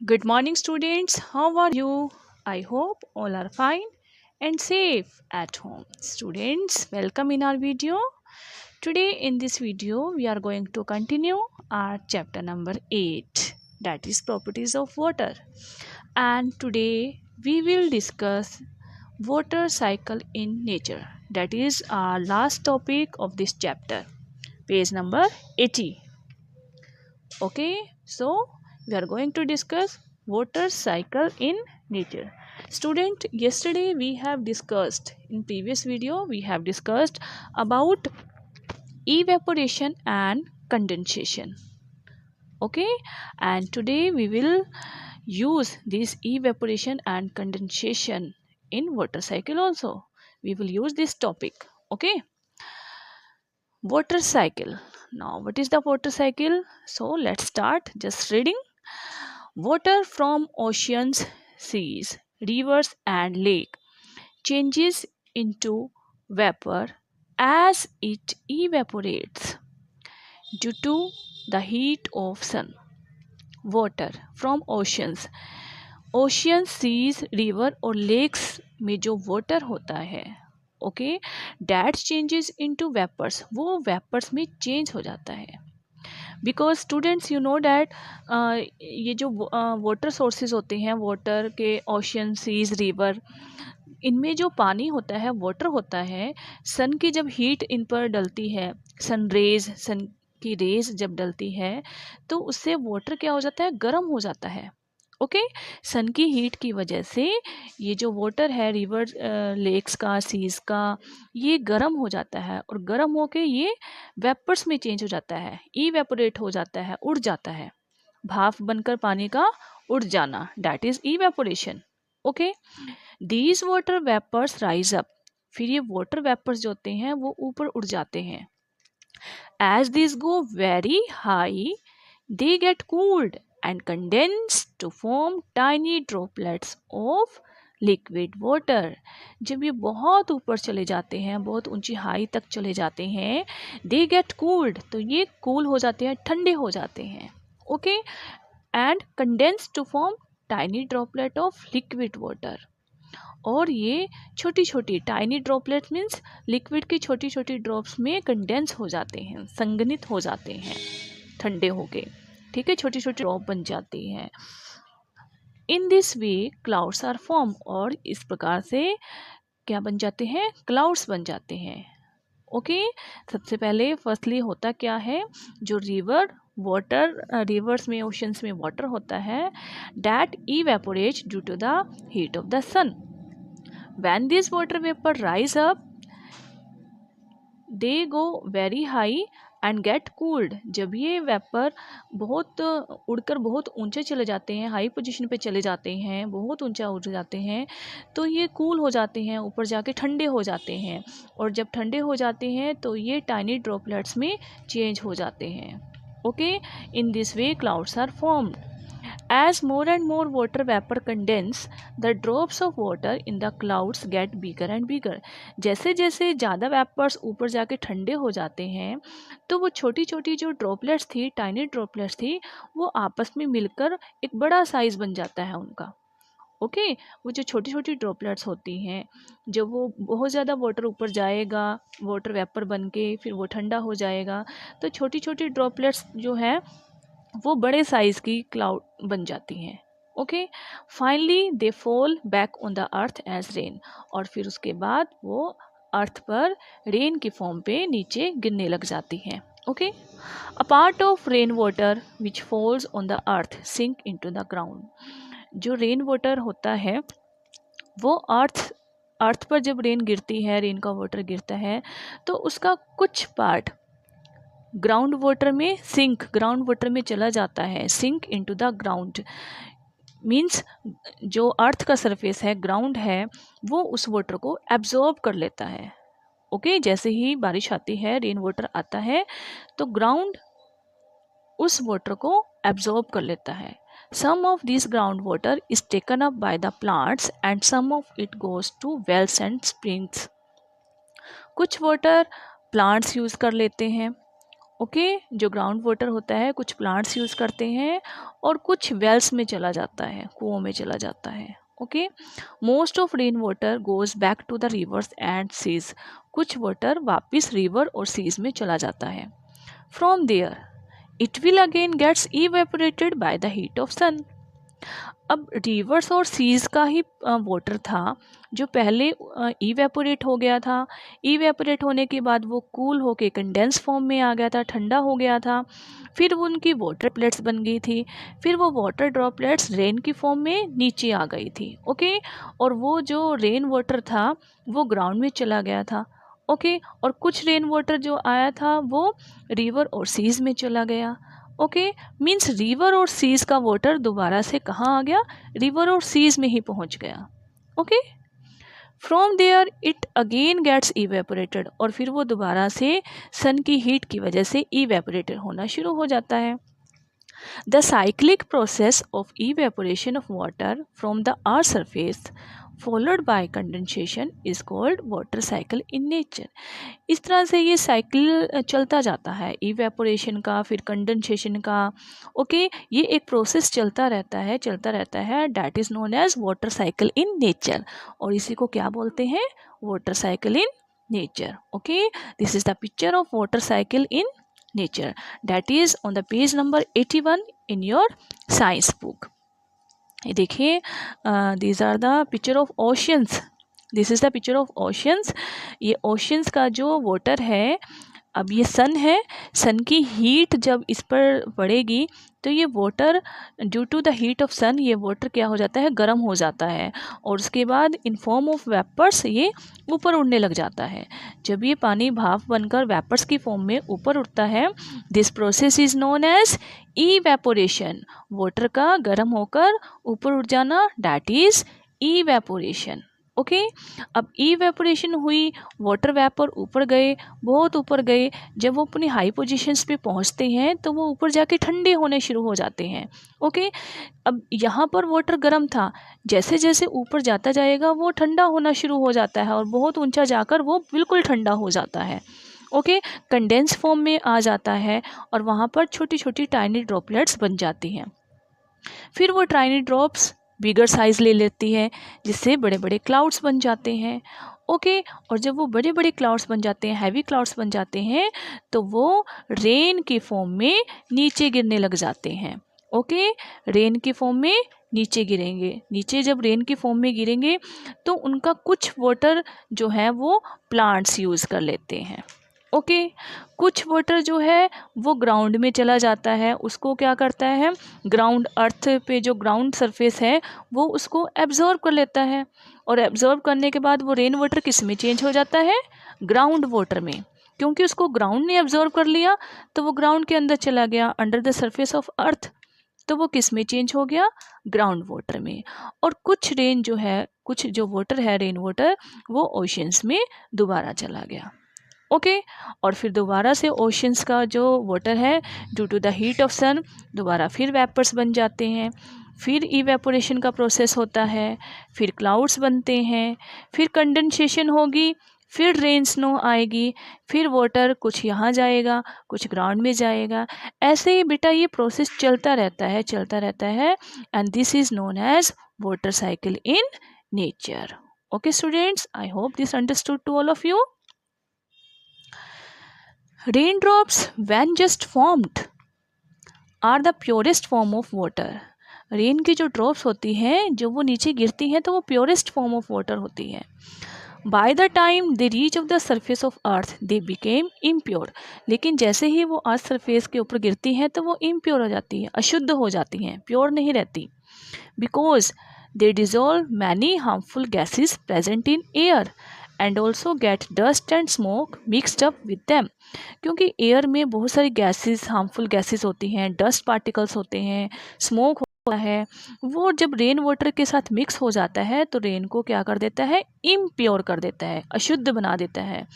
Good morning, students. How are you? I hope all are fine and safe at home. Students, welcome in our video. Today, in this video, we are going to continue our chapter number 8, that is properties of water. And today, we will discuss water cycle in nature. That is our last topic of this chapter, page number 80. Okay, so we are going to discuss water cycle in nature. Student, yesterday we have discussed, in previous video we have discussed about evaporation and condensation. Okay, and today we will use this evaporation and condensation in water cycle also. We will use this topic. Okay, water cycle. Now what is the water cycle? So let's start just reading. Water from oceans, seas, rivers, and lakes changes into vapor as it evaporates due to the heat of sun. Water from oceans, seas, river और lakes में जो water होता है, okay, that changes into vapors, वो vapors में change हो जाता है. Because students you know that ये जो वाटर सोर्सेज होते हैं, वाटर के ओशन, सीज, रिवर, इनमें जो पानी होता है, वाटर होता है, सन की जब हीट इन पर डलती है, सन की रेज जब डलती है तो उससे वाटर क्या हो जाता है, गर्म हो जाता है. ओके, सन की हीट की वजह से ये जो वाटर है रिवर, लेक्स का, सीज का, ये गर्म हो जाता है और गर्म होके ये वेपर्स में चेंज हो जाता है, इवेपोरेट हो जाता है, उड़ जाता है. भाप बनकर पानी का उड़ जाना, that is evaporation. Okay, these water vapours rise up. फिर ये वाटर वेपर्स जो होते हैं वो ऊपर उड़ जाते हैं. As this go very high they get cooled and condensed to form tiny droplets of liquid water. जब ये बहुत ऊपर चले जाते हैं, बहुत ऊंची हाई तक चले जाते हैं, they get cooled, तो ये कूल हो जाते हैं, ठंडे हो जाते हैं. Okay, and condensed to form tiny droplet of liquid water. और ये छोटी छोटी टाइनी ड्रॉपलेट मीन्स लिक्विड की छोटी छोटी ड्रॉप्स में कंडेंस हो जाते हैं, संघनित हो जाते हैं ठंडे हो गए. ठीक है, छोटी छोटी ड्रॉप बन जाती हैं. In this way clouds are form, और इस प्रकार से क्या बन जाते हैं, क्लाउड्स बन जाते हैं. ओके, सबसे पहले फर्स्टली होता क्या है, जो रिवर्स में, ओशंस में वाटर होता है, that evaporates due to the heat of the sun. When this water vapour rise up they go very high and get cooled. जब ये वेपर बहुत उड़कर बहुत ऊंचे चले जाते हैं, हाई पोजीशन पे चले जाते हैं, बहुत ऊंचा उड़ जाते हैं, तो ये कूल हो जाते हैं, ऊपर जाके ठंडे हो जाते हैं. और जब ठंडे हो जाते हैं तो ये टाइनी ड्रॉपलेट्स में चेंज हो जाते हैं. Okay, in this way clouds are formed. As more and more water vapor condense, the drops of water in the clouds get bigger and bigger. जैसे जैसे ज़्यादा वेपर्स ऊपर जाके ठंडे हो जाते हैं तो वो छोटी छोटी जो ड्रॉपलेट्स थी, टाइनी ड्रॉपलेट्स थी, वो आपस में मिलकर एक बड़ा साइज बन जाता है उनका. ओके, वो जो छोटी छोटी ड्रॉपलेट्स होती हैं, जब वो बहुत ज़्यादा वाटर ऊपर जाएगा, वाटर वेपर बन के फिर वो ठंडा हो जाएगा, तो छोटी छोटी ड्रॉपलेट्स जो है वो बड़े साइज की क्लाउड बन जाती हैं. Okay, finally they fall back on the earth as rain, और फिर उसके बाद वो अर्थ पर रेन की फॉर्म पे नीचे गिरने लग जाती हैं. Okay, a part of rain water which falls on the earth sink into the ground. जो रेन वाटर होता है वो अर्थ पर जब रेन गिरती है, रेन का वाटर गिरता है, तो उसका कुछ पार्ट ग्राउंड वाटर में चला जाता है. Sink into the ground means जो अर्थ का सरफेस है, ग्राउंड है, वो उस वाटर को एब्जॉर्ब कर लेता है. ओके, जैसे ही बारिश आती है, रेन वाटर आता है, तो ग्राउंड उस वाटर को एब्जॉर्ब कर लेता है. Some of this ground water is taken up by the plants and some of it goes to wells and springs. कुछ वाटर प्लांट्स यूज कर लेते हैं ओके। जो ग्राउंड वाटर होता है कुछ प्लांट्स यूज़ करते हैं और कुछ वेल्स में चला जाता है, कुओं में चला जाता है। Okay. Most of rain water goes back to the rivers and seas. कुछ वाटर वापस रिवर और सीज में चला जाता है। From there it will again gets evaporated by the heat of sun. अब रिवर्स और सीज का ही वाटर था जो पहले इवेपोरेट हो गया था। इवेपोरेट होने के बाद वो कूल होके कंडेंस फॉर्म में आ गया था, ठंडा हो गया था। फिर वो उनकी वाटर प्लेट्स बन गई थी। फिर वो वाटर ड्रॉपलेट्स रेन की फॉर्म में नीचे आ गई थी। ओके। और वो जो रेन वाटर था वो ग्राउंड में चला गया था। ओके। और कुछ रेन वाटर जो आया था वो रिवर और सीज में चला गया। ओके। मीन्स रिवर और सीज का वाटर दोबारा से कहाँ आ गया, रिवर और सीज में ही पहुंच गया। Okay. From there it again gets evaporated, और फिर वो दोबारा से सन की हीट की वजह से इवेपोरेटेड होना शुरू हो जाता है। The cyclic process of evaporation of water from the earth's surface followed by condensation is called water cycle in nature। इस तरह से ये साइकिल चलता जाता है, इवेपोरेशन का फिर कंडेंसेशन का। ओके। ये एक प्रोसेस चलता रहता है that is known as water cycle in nature. और इसी को क्या बोलते हैं, water cycle in nature. Okay. This is the picture of water cycle in nature, that is on the page number 81 in your science book। ये देखिए, these are the picture of oceans। This is the picture of oceans. ये oceans का जो water है, अब ये सन है, सन की हीट जब इस पर पड़ेगी तो ये water due to the heat of sun ये वाटर क्या हो जाता है, गर्म हो जाता है। और उसके बाद इन फॉर्म ऑफ वेपर्स ये ऊपर उड़ने लग जाता है। जब ये पानी भाप बनकर वेपर्स की फॉर्म में ऊपर उठता है, this process is known as evaporation. Water का गर्म होकर ऊपर उठ जाना, दैट इज इवेपोरेशन। ओके। अब इवेपोरेशन हुई, वाटर वेपर ऊपर गए, बहुत ऊपर गए। जब वो अपनी हाई पोजीशंस पे पहुंचते हैं तो वो ऊपर जाके ठंडे होने शुरू हो जाते हैं। ओके। अब यहाँ पर वाटर गर्म था, जैसे जैसे ऊपर जाता जाएगा वो ठंडा होना शुरू हो जाता है और बहुत ऊंचा जाकर वो बिल्कुल ठंडा हो जाता है। ओके। कंडेंस फॉर्म में आ जाता है और वहाँ पर छोटी छोटी टाइनी ड्रॉपलेट्स बन जाती हैं। फिर वो टाइनी ड्रॉप्स बिगर साइज ले लेती है, जिससे बड़े बड़े क्लाउड्स बन जाते हैं। ओके। और जब वो बड़े बड़े क्लाउड्स बन जाते हैं, हैवी क्लाउड्स बन जाते हैं, तो वो रेन की फॉर्म में नीचे गिरने लग जाते हैं। ओके। रेन की फॉर्म में नीचे गिरेंगे। नीचे जब रेन की फॉर्म में गिरेंगे तो उनका कुछ वाटर जो है वो प्लांट्स यूज़ कर लेते हैं। ओके। कुछ वाटर जो है वो ग्राउंड में चला जाता है, उसको क्या करता है, ग्राउंड अर्थ पे जो ग्राउंड सरफेस है वो उसको एब्जॉर्ब कर लेता है। और एब्जॉर्ब करने के बाद वो रेन वाटर किस में चेंज हो जाता है, ग्राउंड वाटर में। क्योंकि उसको ग्राउंड ने एब्जॉर्ब कर लिया तो वो ग्राउंड के अंदर चला गया, under the surface of earth. तो वो किस में चेंज हो गया, ग्राउंड वाटर में। और कुछ रेन जो है, कुछ जो वाटर है रेन वाटर, वो ओशंस में दोबारा चला गया। ओके। और फिर दोबारा से ओशंस का जो वाटर है due to the heat of sun दोबारा फिर वेपर्स बन जाते हैं। फिर इवेपोरेशन का प्रोसेस होता है, फिर क्लाउड्स बनते हैं, फिर कंडेंसेशन होगी, फिर रेन स्नो आएगी, फिर वाटर कुछ यहाँ जाएगा, कुछ ग्राउंड में जाएगा। ऐसे ही बेटा ये प्रोसेस चलता रहता है and this is known as water cycle in nature. Okay students, I hope this understood to all of you. Raindrops, when just formed, are the purest form of water। Rain की जो drops होती हैं जब वो नीचे गिरती हैं तो वो प्योरेस्ट फॉर्म ऑफ वाटर होती है। By the time they reach of the surface of earth they became impure. लेकिन जैसे ही वो अर्थ सरफेस के ऊपर गिरती हैं तो वो इम्प्योर हो जाती हैं, अशुद्ध हो जाती हैं, प्योर नहीं रहती। Because they dissolve many harmful gases present in air and also get dust and smoke mixed up with them. क्योंकि एयर में बहुत सारी गैसेस, हार्मफुल गैसेस होती हैं, डस्ट पार्टिकल्स होते हैं, स्मोक होता है, वो जब रेन वाटर के साथ मिक्स हो जाता है तो रेन को क्या कर देता है, इम्प्योर कर देता है, अशुद्ध बना देता है।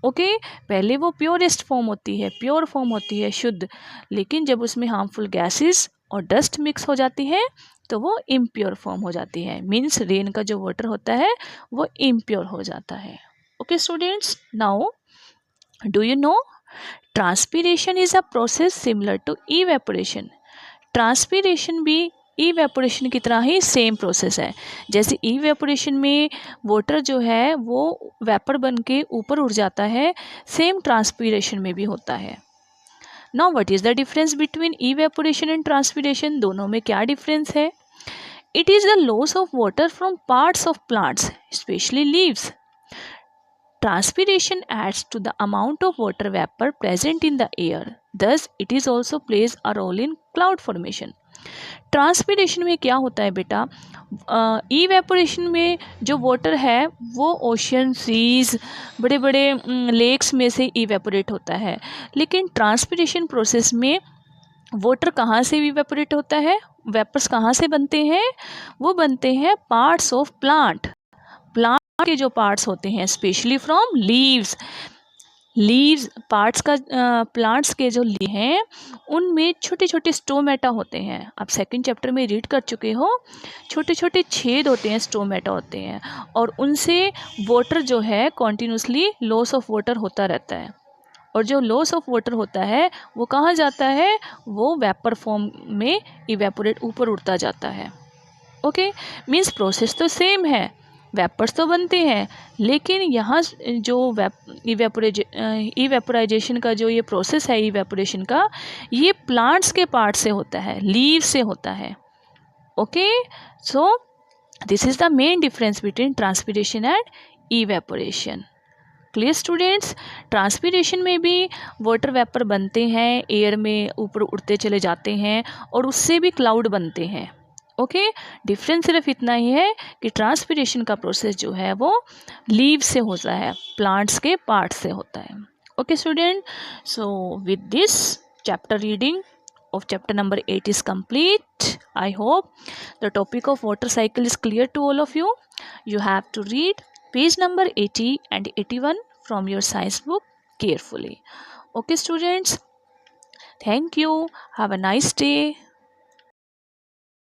ओके। पहले वो प्योरेस्ट फॉर्म होती है, प्योर फॉर्म होती है, शुद्ध। लेकिन जब उसमें हार्मफुल गैसेस और डस्ट मिक्स हो जाती है तो वो इम्प्योर फॉर्म हो जाती है। मीन्स रेन का जो वाटर होता है वो इम्प्योर हो जाता है। Okay students, now do you know transpiration is a process similar to evaporation. Transpiration भी इवेपोरेशन की तरह ही सेम प्रोसेस है। जैसे इवेपोरेशन में वाटर जो है वो वेपर बन के ऊपर उड़ जाता है, सेम ट्रांसपीरेशन में भी होता है। Now what is the difference between evaporation and transpiration? दोनों में क्या डिफरेंस है? It is the loss of water from parts of plants, specially leaves. Transpiration adds to the amount of water vapor present in the air. Thus, it is also plays a role in cloud formation. Transpiration में क्या होता है बेटा? Evaporation में जो water है वो ocean, seize, बड़े बड़े लेक्स में से इवेपोरेट होता है। लेकिन ट्रांसपीरेशन प्रोसेस में वाटर कहाँ से इवेपोरेट होता है? वेपर्स कहाँ से बनते हैं? वो बनते हैं पार्ट्स ऑफ प्लांट के जो पार्ट्स होते हैं, स्पेशली फ्रॉम लीव्स पार्ट्स का प्लांट्स के जो लीव हैं उनमें छोटे छोटे स्टोमेटा होते हैं। आप सेकंड चैप्टर में रीड कर चुके हो, छोटे छोटे छेद होते हैं, स्टोमेटा होते हैं, और उनसे वाटर जो है कॉन्टिन्यूसली लॉस ऑफ वाटर होता रहता है। और जो लॉस ऑफ वाटर होता है वो कहाँ जाता है? वो वेपर फॉर्म में इवेपोरेट ऊपर उड़ता जाता है। ओके, मीन्स प्रोसेस तो सेम है, वेपर्स तो बनते हैं, लेकिन यहाँ जो इवेपोराइजेशन का जो ये प्रोसेस है इवेपोरेशन का, ये प्लांट्स के पार्ट से होता है, लीव से होता है। Okay, so this is the main difference between transpiration and evaporation. Clear students? Transpiration में भी वाटर वेपर बनते हैं, एयर में ऊपर उड़ते चले जाते हैं और उससे भी क्लाउड बनते हैं। ओके, डिफरेंस सिर्फ इतना ही है कि ट्रांसपीरेशन का प्रोसेस जो है वो लीव से होता है, प्लांट्स के पार्ट से होता है। Okay student, so with this chapter reading of chapter number 8 is complete. I hope the topic of water cycle is clear to all of you. You have to read page number 80 and 81 from your science book carefully. Okay students, thank you. Have a nice day.